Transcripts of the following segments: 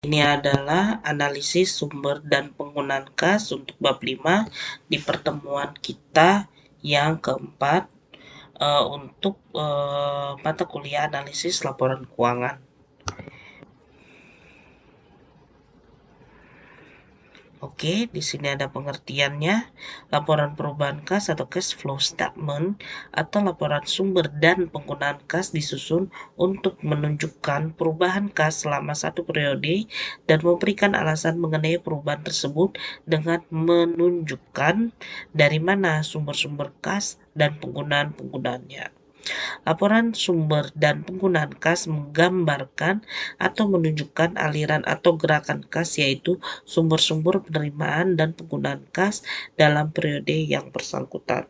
Ini adalah analisis sumber dan penggunaan kas untuk bab 5 di pertemuan kita yang keempat untuk mata kuliah analisis laporan keuangan. Oke, di sini ada pengertiannya. Laporan perubahan kas atau cash flow statement atau laporan sumber dan penggunaan kas disusun untuk menunjukkan perubahan kas selama satu periode dan memberikan alasan mengenai perubahan tersebut dengan menunjukkan dari mana sumber-sumber kas dan penggunaan-penggunaannya. Laporan sumber dan penggunaan kas menggambarkan atau menunjukkan aliran atau gerakan kas, yaitu sumber-sumber penerimaan dan penggunaan kas dalam periode yang bersangkutan.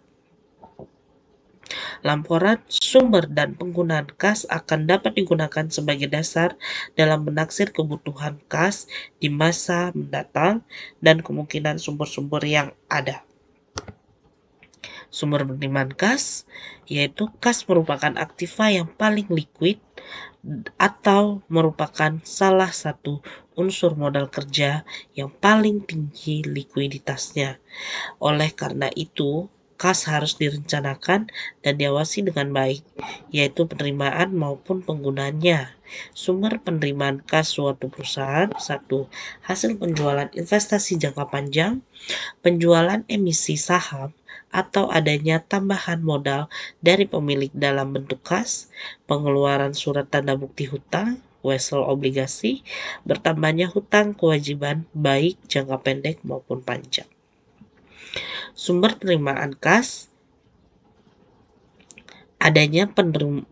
Laporan sumber dan penggunaan kas akan dapat digunakan sebagai dasar dalam menaksir kebutuhan kas di masa mendatang dan kemungkinan sumber-sumber yang ada. Sumber penerimaan kas, yaitu kas merupakan aktiva yang paling liquid atau merupakan salah satu unsur modal kerja yang paling tinggi likuiditasnya. Oleh karena itu, kas harus direncanakan dan diawasi dengan baik, yaitu penerimaan maupun penggunaannya. Sumber penerimaan kas suatu perusahaan: 1. Hasil penjualan investasi jangka panjang, penjualan emisi saham, atau adanya tambahan modal dari pemilik dalam bentuk kas, pengeluaran surat tanda bukti hutang, wesel obligasi, bertambahnya hutang kewajiban baik jangka pendek maupun panjang. Sumber penerimaan kas: adanya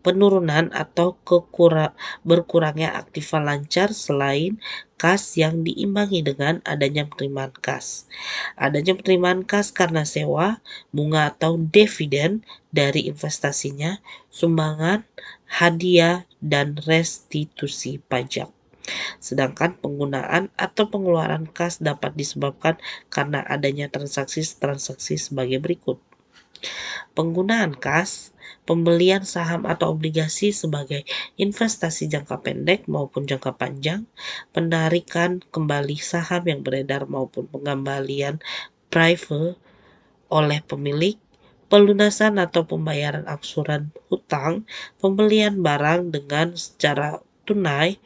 penurunan atau berkurangnya aktiva lancar selain kas yang diimbangi dengan adanya penerimaan kas. Adanya penerimaan kas karena sewa, bunga atau dividen dari investasinya, sumbangan, hadiah, dan restitusi pajak. Sedangkan penggunaan atau pengeluaran kas dapat disebabkan karena adanya transaksi-transaksi sebagai berikut. Penggunaan kas: pembelian saham atau obligasi sebagai investasi jangka pendek maupun jangka panjang, penarikan kembali saham yang beredar maupun pengembalian private oleh pemilik, pelunasan atau pembayaran angsuran hutang, pembelian barang dengan secara tunai,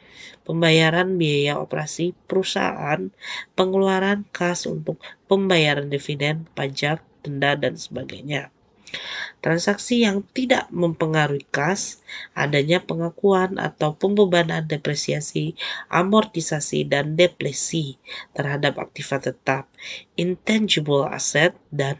pembayaran biaya operasi perusahaan, pengeluaran kas untuk pembayaran dividen, pajak, denda, dan sebagainya. Transaksi yang tidak mempengaruhi kas: adanya pengakuan atau pembebanan depresiasi, amortisasi, dan depresi terhadap aktiva tetap, intangible asset, dan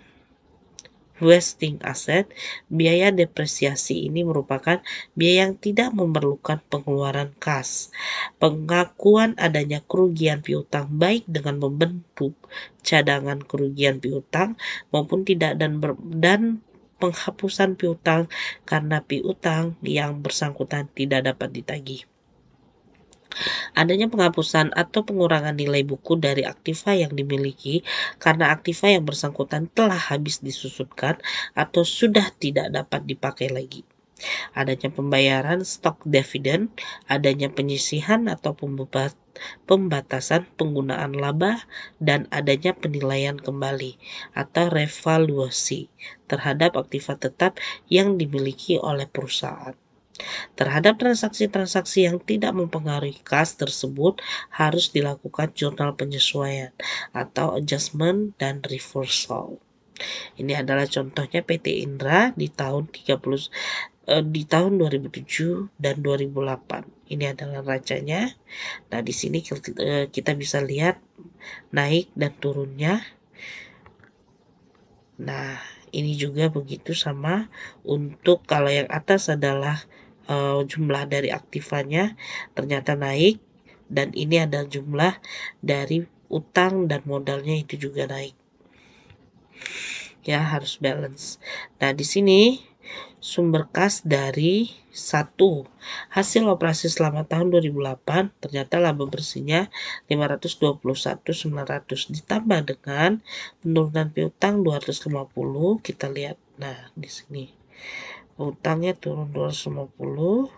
vesting asset. Biaya depresiasi ini merupakan biaya yang tidak memerlukan pengeluaran kas. Pengakuan adanya kerugian piutang baik dengan membentuk cadangan kerugian piutang maupun tidak, dan penghapusan piutang karena piutang yang bersangkutan tidak dapat ditagih. Adanya penghapusan atau pengurangan nilai buku dari aktiva yang dimiliki karena aktiva yang bersangkutan telah habis disusutkan atau sudah tidak dapat dipakai lagi. Adanya pembayaran stok dividen, adanya penyisihan atau pembatasan penggunaan laba, dan adanya penilaian kembali atau revaluasi terhadap aktiva tetap yang dimiliki oleh perusahaan. Terhadap transaksi-transaksi yang tidak mempengaruhi kas tersebut harus dilakukan jurnal penyesuaian atau adjustment dan reversal. Ini adalah contohnya PT Indra di tahun 2007 dan 2008. Ini adalah racanya. Nah, di sini kita bisa lihat naik dan turunnya. Nah, ini juga begitu sama. Untuk kalau yang atas adalah jumlah dari aktivanya ternyata naik, dan ini adalah jumlah dari utang dan modalnya itu juga naik. Ya, harus balance. Nah, di sini sumber kas dari 1. Hasil operasi selama tahun 2008 ternyata laba bersihnya 521.900 ditambah dengan penurunan piutang 250. Kita lihat. Nah, di sini utangnya turun 250.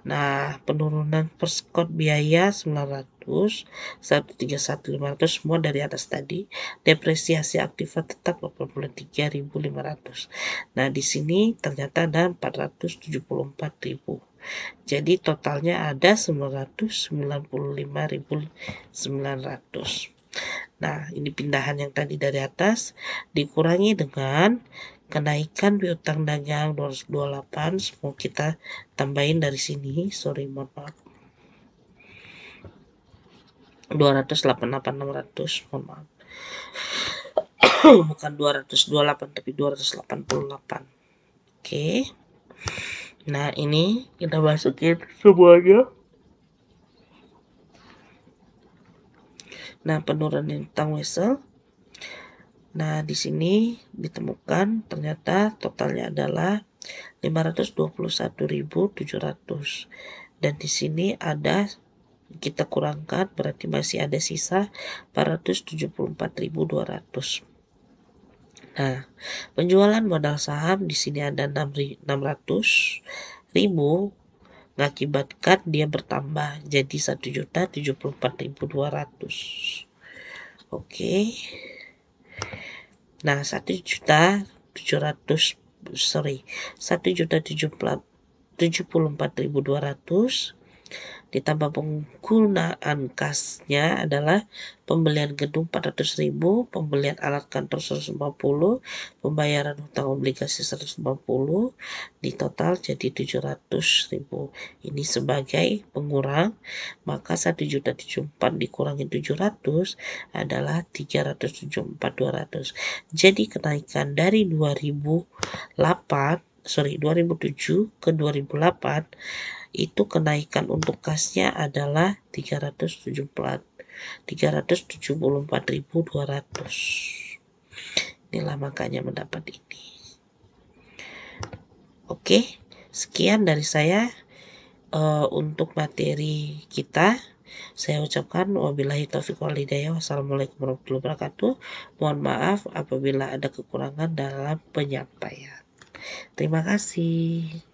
Nah, penurunan perskot biaya 900. 131.500 semua dari atas tadi. Depresiasi aktiva tetap 83.500. Nah, di sini ternyata ada 474.000. Jadi totalnya ada 995.900. Nah, ini pindahan yang tadi dari atas dikurangi dengan kenaikan piutang dagang 228. Semua kita tambahin dari sini. Mohon maaf. 288.600, mohon maaf. Bukan 228 tapi 288. Oke. Nah, ini kita masukin semuanya. Nah, penurunan utang wesel. Nah, di sini ditemukan ternyata totalnya adalah 521.700. Dan di sini ada kita kurangkan, berarti masih ada sisa 474.200. Nah, penjualan modal saham di sini ada 600.000, mengakibatkan dia bertambah jadi 1.074.200. Oke. Nah, 1.074.200 ditambah penggunaan kasnya adalah pembelian gedung 400.000, pembelian alat kantor 150, pembayaran hutang obligasi 150, di total jadi 700.000. Ini sebagai pengurang, maka 1.074 dikurangi 700 adalah 374.200. Jadi kenaikan dari 2007 ke 2008 itu kenaikan untuk kasnya adalah 374.200. Inilah makanya mendapat ini. Oke, sekian dari saya untuk materi kita. Saya ucapkan wabillahi taufiq wal hidayah. Wassalamualaikum warahmatullahi wabarakatuh. Mohon maaf apabila ada kekurangan dalam penyampaian. Terima kasih.